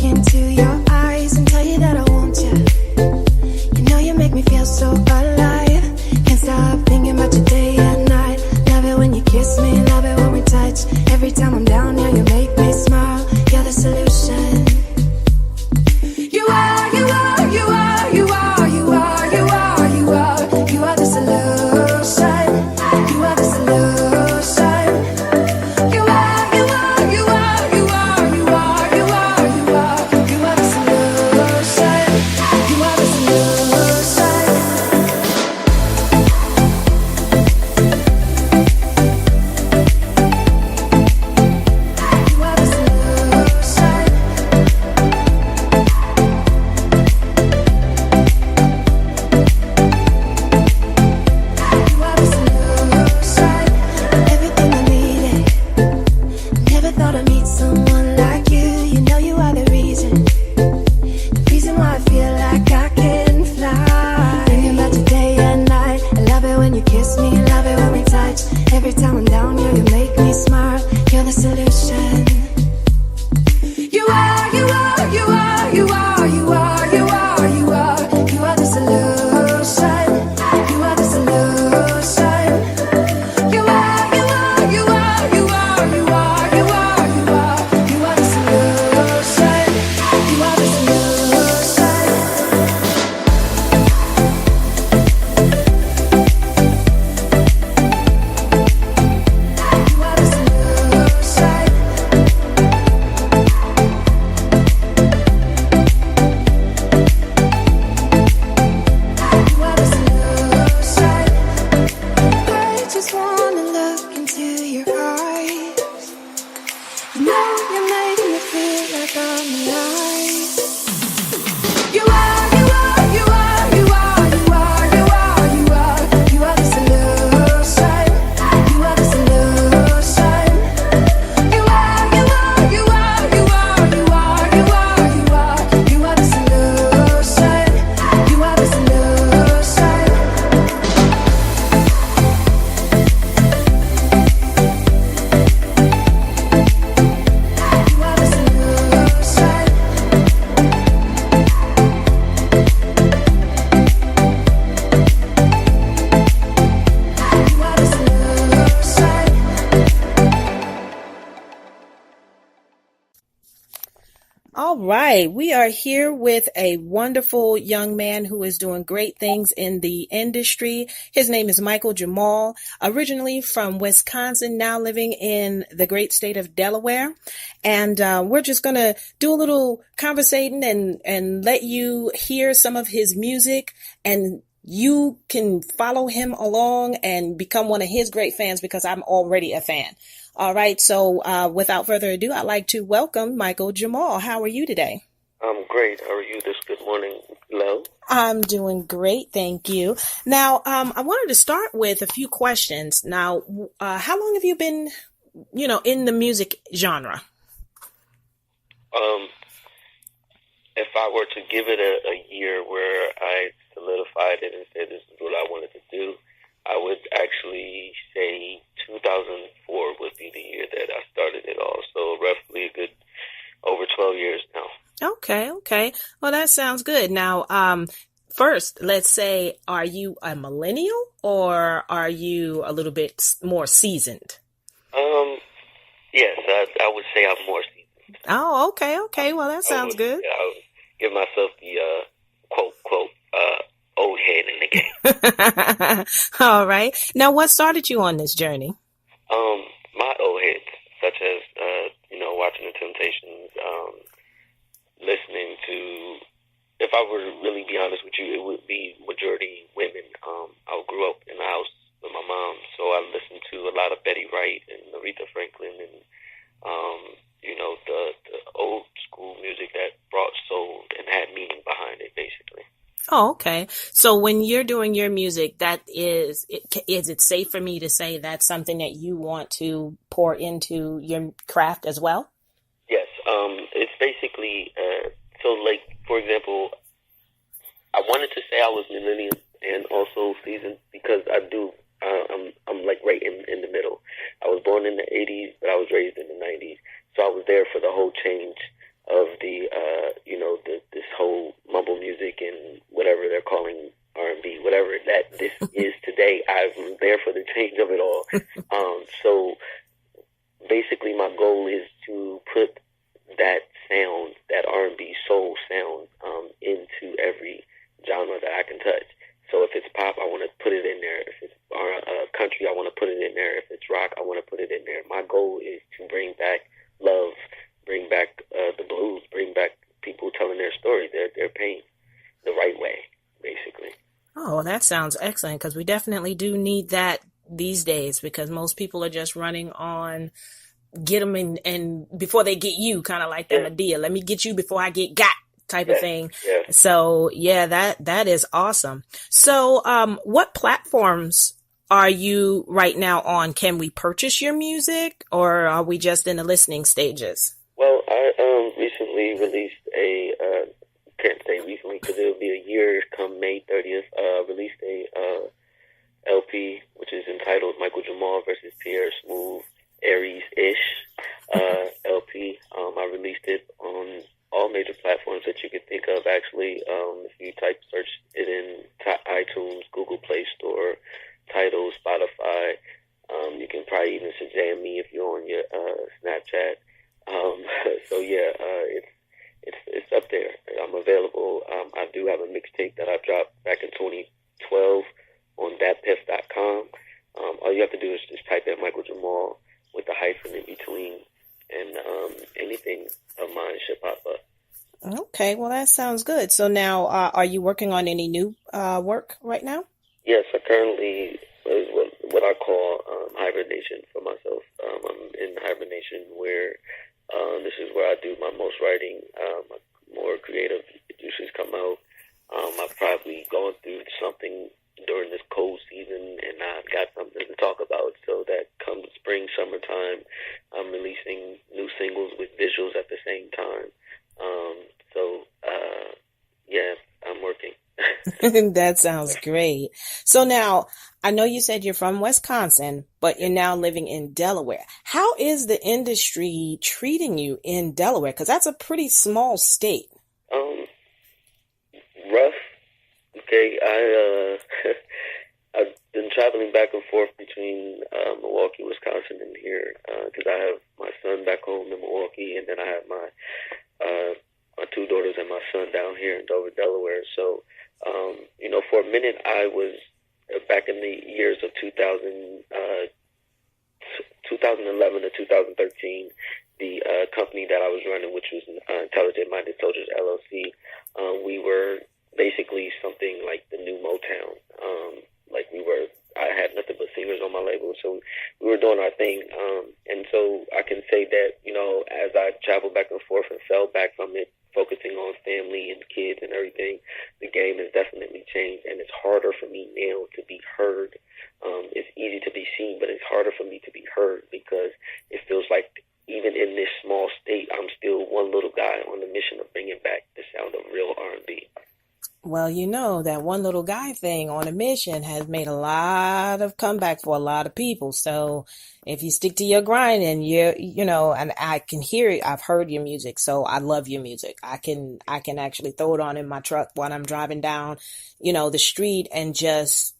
look into your eyes and tell you that I want you. You know you make me feel so alive. Can't stop thinking about you day and night. Love it when you kiss me, love it when we touch. Every time I'm down here, you make me smile. You're the solution. You are, you are, you are, you are, you are, you are, you are. You are the solution. You are the solution. You are, you are, you are, you are, you are, you are, you are. You are the solution. You are the solution. You are the solution. You are the solution. Everything I needed. Never thought I'd meet someone like you. You know you are the reason. The reason why I feel like I can fly. Thinking about you day and night. I love it when you kiss me, love it when we touch. Every time I'm down here, you make me smile. You're the solution. You are, you are, you are, you are, you are, you are, you are. You are the solution. You are the solution. You are, you are, you are, you are, you are, you are, you are. You are the solution. You are the solution. You are the solution. You are the solution. I just wanna look into your eyes. You know you make me feel like I'm alive. You are, you are, you are, you are, you are, you are, you are. You are the solution. You are the solution. You are, you are, you are, you are, you are, you are, you are. You are the solution. You are the solution. You are the solution. You are the solution. All right, we are here with a wonderful young man who is doing great things in the industry. His name is Michael Jamal, originally from Wisconsin, now living in the great state of Delaware. And we're just going to do a little conversating and let you hear some of his music, and you can follow him along and become one of his great fans because I'm already a fan. All right, so without further ado, I'd like to welcome Michael Jamal. How are you today? I'm great. How are you this good morning, Lo? I'm doing great, thank you. Now, I wanted to start with a few questions. Now, how long have you been, in the music genre? If I were to give it a year where I solidified it and said this is what I wanted to do, I would actually say 2004 would be the year that I started it all. So roughly a good over 12 years now. Okay. Well, that sounds good. Now, first, let's say, are you a millennial or are you a little bit more seasoned? Yes, I would say I'm more seasoned. Oh, okay. Well, that sounds good. I would give myself the quote old head in the game. All right. Now, what started you on this journey? My old heads, such as watching the Temptations, listening to. If I were to really be honest with you, it would be majority women. I grew up in the house with my mom, so I listened to a lot of Betty Wright and Aretha Franklin and the old school music that brought soul and had meaning behind it, basically. Oh, okay. So when you're doing your music, is it safe for me to say that's something that you want to pour into your craft as well? Yes. It's basically, for example, I wanted to say I was millennial and also seasoned because I do, I'm like right in the middle. I was born in the 80s, but I was raised in the 90s. So I was there for the whole change of the change of it all. So basically my goal is to put that sound, that R&B soul sound, into every genre that I can touch. So if it's pop, I want to put it in there. If it's country, I want to put it in there. If it's rock, I want to put it in there. My goal is to bring back love, bring back the blues, bring back people telling their story, their pain, the right way, basically. Oh, that sounds excellent because we definitely do need that these days because most people are just running on get them in and before they get you, kind of like that idea. Let me get you before I get got type of thing. Yeah. So yeah, that is awesome. So what platforms are you right now on? Can we purchase your music or are we just in the listening stages? Well, I recently released can't say recently because it'll be a year come May 30th, released a LP, which is entitled Michael Jamal versus Pierre Smooth, Aries-ish LP. I released it on all major platforms that you could think of, actually. If you search it in iTunes, Google Play Store, Tidal, Spotify, you can probably even Shazam me if you're on your Snapchat. So yeah, it's up there. I'm available. I do have a mixtape that I dropped back in 2012 on thatpiff.com. All you have to do is just type in Michael Jamal with the hyphen in between, and anything of mine should pop up. Okay, well that sounds good. So now, are you working on any new work right now? Yes, I currently is what I call hibernation for myself. I'm in hibernation where this is where I do my most writing. My more creative juices come out. I've probably gone through something during this cold season, and I've got something to talk about. So that comes spring, summertime, I'm releasing new singles with visuals at the same time. Yeah, I'm working. That sounds great. So now, I know you said you're from Wisconsin, but you're now living in Delaware. How is the industry treating you in Delaware? Because that's a pretty small state. Rough. Okay, I've been traveling back and forth between Milwaukee, Wisconsin, and here because I have my son back home in Milwaukee, and then I have my two daughters and my son down here in Dover, Delaware. So, for a minute, I was back in the years of 2011 to 2013. The company that I was running, which was Intelligent Minded Soldiers LLC, we were basically something like the new Motown. I had nothing but singers on my label, so we were doing our thing. And so I can say that, as I traveled back and forth and fell back from it, focusing on family and kids and everything, the game has definitely changed, and it's harder for me now to be heard. It's easy to be seen, but it's harder for me to be heard because it feels like even in this small state, I'm still one little guy on the mission of bringing back the sound of real R&B. Well, that one little guy thing on a mission has made a lot of comeback for a lot of people. So if you stick to your grind and and I can hear it, I've heard your music. So I love your music. I can actually throw it on in my truck while I'm driving down, the street and just,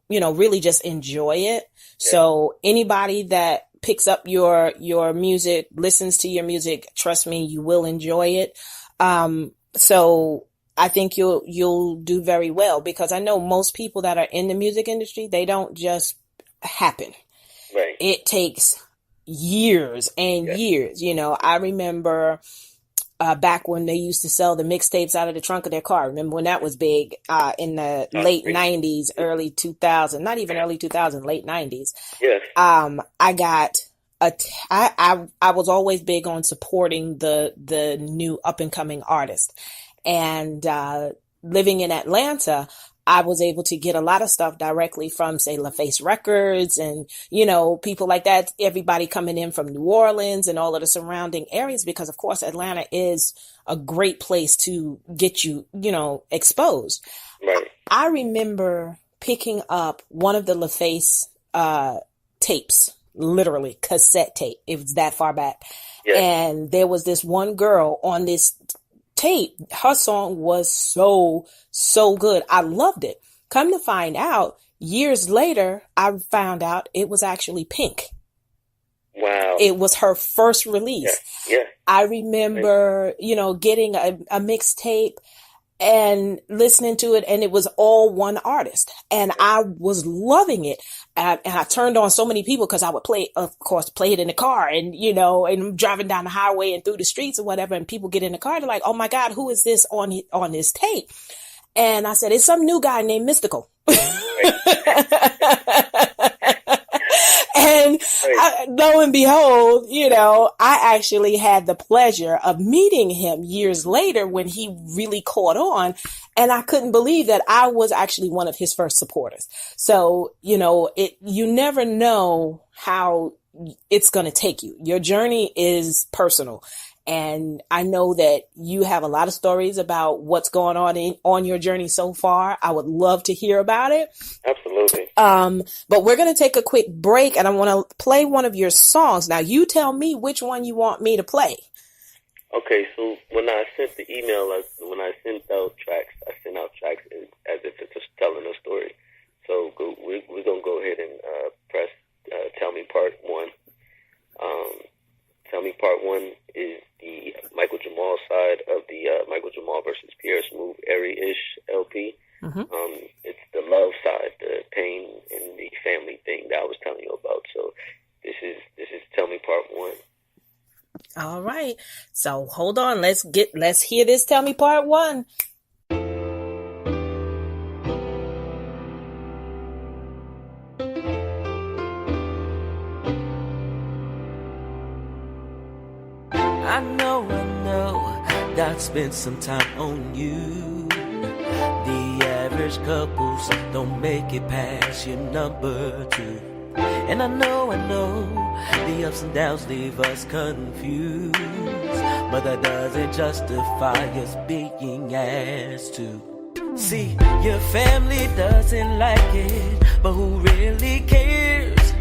really just enjoy it. Yeah. So anybody that picks up your music, listens to your music, trust me, you will enjoy it. So I think you'll do very well because I know most people that are in the music industry, they don't just happen. Right. It takes years and years. I remember back when they used to sell the mixtapes out of the trunk of their car. Remember when that was big in the late 90s, early 2000s, not even early 2000s, late 90s. Yes. I got I was always big on supporting the new up and coming artists. And living in Atlanta, I was able to get a lot of stuff directly from, say, LaFace Records and, people like that, everybody coming in from New Orleans and all of the surrounding areas, because, of course, Atlanta is a great place to get you, exposed. Right. I remember picking up one of the LaFace tapes, literally cassette tape. It was that far back. Yes. And there was this one girl on this tape. Her song was so good. I loved it. Come to find out, Years later, I found out it was actually Pink. Wow. It was her first release. Yeah. I remember, getting a mixtape and listening to it, and it was all one artist, and I was loving it. And I turned on so many people because I would play it in the car, and and driving down the highway and through the streets or whatever, and people get in the car, they're like, "Oh my God, who is this on this tape?" And I said, "It's some new guy named Mystical." And lo and behold, I actually had the pleasure of meeting him years later when he really caught on. And I couldn't believe that I was actually one of his first supporters. So, you never know how it's going to take you. Your journey is personal. And I know that you have a lot of stories about what's going on your journey so far. I would love to hear about it. Absolutely. But we're going to take a quick break, and I want to play one of your songs. Now, you tell me which one you want me to play. Okay, so when I sent the email, when I sent out tracks, as if it's just telling a story. So we're going to go ahead and press Tell Me Part 1. Tell Me Part 1 is the Michael Jamal side of the Michael Jamal versus Pierre Smooth Airy-ish LP. Mm-hmm. It's the love side, the pain and the family thing that I was telling you about. So this is Tell Me Part 1. All right. So hold on. Let's hear this Tell Me Part 1. I know, God spent some time on you. The average couples don't make it past your number 2. And I know, the ups and downs leave us confused. But that doesn't justify us being asked to. See, your family doesn't like it, but who really cares?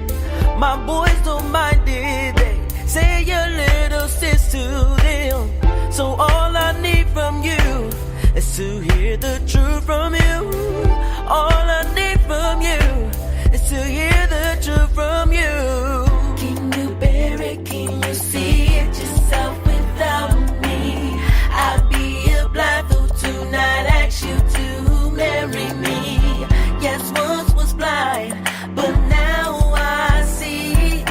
My boys don't mind it, they say your little sis to them. So all I need from you is to hear the truth from you. All I need from you is to hear the truth from you. Can you bear it? Can you see it yourself without me? I'd be a blind fool to not ask you to marry me. Yes, once was blind, but now I see.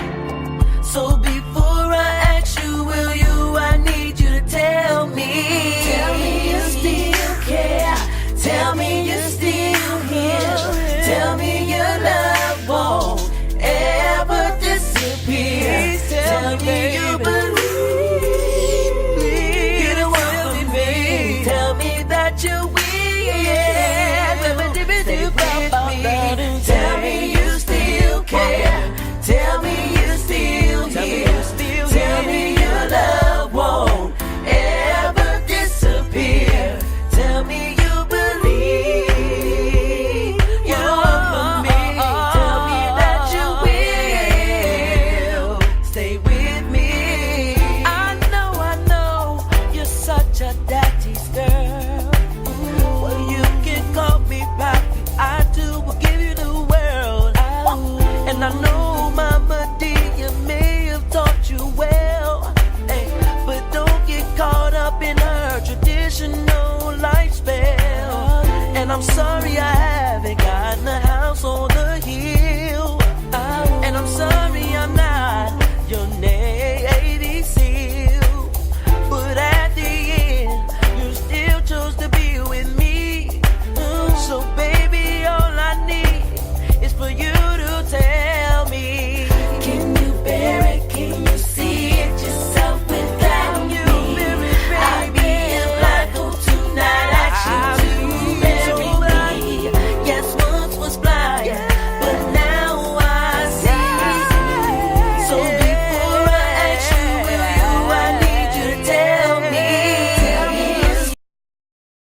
So before I ask you, will you, I need you to tell me. Tell me you still care. Tell me you're still here. Tell me your love won't ever disappear. Tell me you believe. You don't want to be. Tell me that you will. Stay with me. Tell me you still care. Tell me you still here. Tell me your love won't ever disappear. Tell me you believe. You love me. Tell me that you will. Stay with me. I know you're such a daddy's girl. Well, you can call me papi. I too will give you the world. And I know Mama D, you may have taught you well, hey, but don't get caught up in her traditional life spell. And I'm sorry I